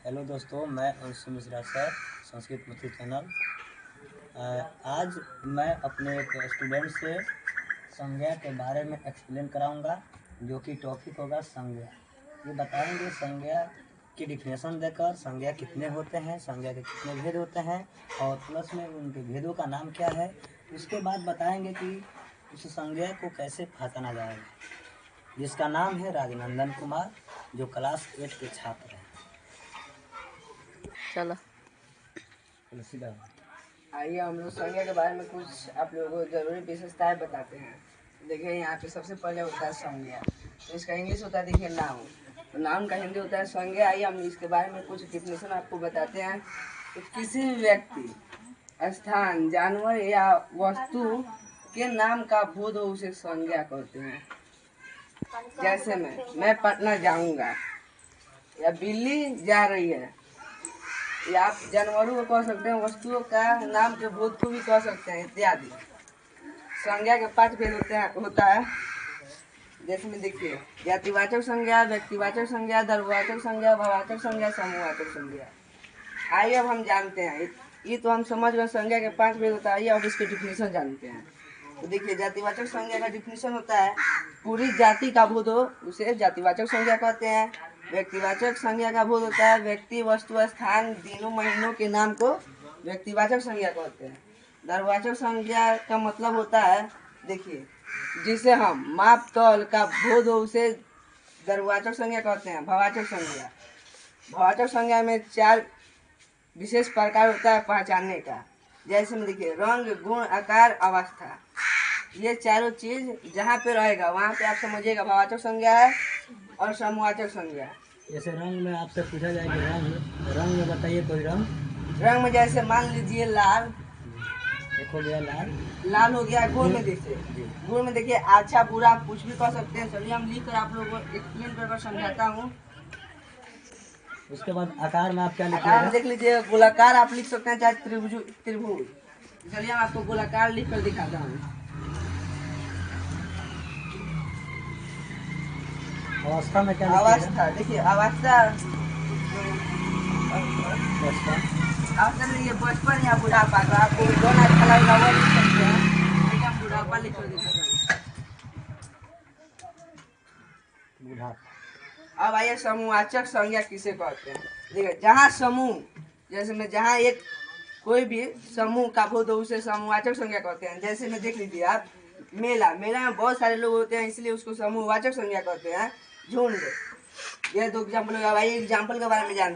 Hello दोस्तों, मैं Anshu Mishra sir, Sanskrit Mathur channel. आज मैं अपने एक स्टूडेंट से संज्ञा के बारे में एक्सप्लेन कराऊंगा, जो कि टॉपिक होगा संज्ञा। ये बताएंगे संज्ञा की डिफिनेशन देकर संज्ञा कितने होते हैं, संज्ञा के कितने भेद होते हैं और प्लस में उनके भेदों का नाम क्या है। उसके बाद बताएंगे कि उस संज्ञा को कैसे पहचाना जाएगा, जिसका नाम है राजनंदन कुमार, जो क्लास 8 के छात्र हैं। चलो सीधा आइए हम लोग संज्ञा के बारे में कुछ आप लोगों को जरूरी विशेषताएं बताते हैं। देखिए यहाँ पे सबसे पहले होता है संज्ञा, तो इसका इंग्लिश होता है देखिए नाउन, तो नाउन का हिंदी होता है संज्ञा। आइए हम इसके बारे में कुछ डिफिनेशन आपको बताते हैं। तो किसी भी व्यक्ति, स्थान, जानवर या वस्तु के नाम का बोध हो उसे संज्ञा कहते हैं। जैसे मैं पटना जाऊंगा, या बिल्ली जा रही है, या आप जानवरों को कह सकते हैं, वस्तुओं का नाम के बोध को भी कह सकते हैं इत्यादि। संज्ञा के 5 भेद होता है। जैसे में देखिए जातिवाचक संज्ञा, व्यक्तिवाचक संज्ञा, द्रव्यवाचक संज्ञा, भाववाचक संज्ञा, समूहवाचक संज्ञा। आइए अब हम जानते हैं, ये तो हम समझ गए संज्ञा के 5 भेद होता है। आइए अब इसके डिफिनेशन जानते हैं। तो देखिए जातिवाचक संज्ञा का डिफिनेशन होता है पूरी जाति का बोध हो उसे जातिवाचक संज्ञा कहते हैं। व्यक्तिवाचक संज्ञा का बोध होता है व्यक्ति, वस्तु, स्थान, दिनों, महीनों के नाम को व्यक्तिवाचक संज्ञा कहते हैं। द्रव्यवाचक संज्ञा का मतलब होता है, देखिए जिसे हम माप तौल का बोध हो उसे द्रव्यवाचक संज्ञा कहते हैं। भाववाचक संज्ञा, भाववाचक संज्ञा में 4 विशेष प्रकार होता है पहचानने का। जैसे में देखिए रंग, गुण, आकार, अवस्था, ये चारों चीज जहाँ पे रहेगा वहाँ पे आप समझिएगा भाववाचक संज्ञा है और समूहवाचक संज्ञा। जैसे रंग में आपसे पूछा जाए कि रंग में बताइए कोई रंग में जैसे मान लीजिए लाल, एक हो गया लाल हो गया। गुण में देखिए अच्छा बुरा कुछ भी कह सकते हैं। चलिए हम लिख कर आप लोगों को एक्सप्लेन कर समझाता हूँ। उसके बाद आकार में आप क्या लिखिएगा? देख लीजिए गोलाकार आप लिख सकते हैं, चाहे त्रिभुज। चलिए हम आपको गोलाकार लिख कर दिखाता हूँ। अवस्था में क्या अवस्था, देखिए अवस्था ये बचपन या बुढ़ापा, तो आपको दोनों अच्छा लगेगा वो लिख सकते हैं। हम बुढ़ापा लिख कर दिखाते हैं। अब आइए समूहवाचक संज्ञा किसे कहते हैं। देखिए जहाँ समूह, जैसे में जहाँ एक कोई भी समूह का बोध हो उसे समूहवाचक संज्ञा कहते हैं। जैसे में देख लीजिए आप मेला में बहुत सारे लोग होते हैं, इसलिए उसको समूहवाचक संज्ञा कहते हैं। झुंड, ये 2 एग्जाम्पल के बारे में जानते हैं।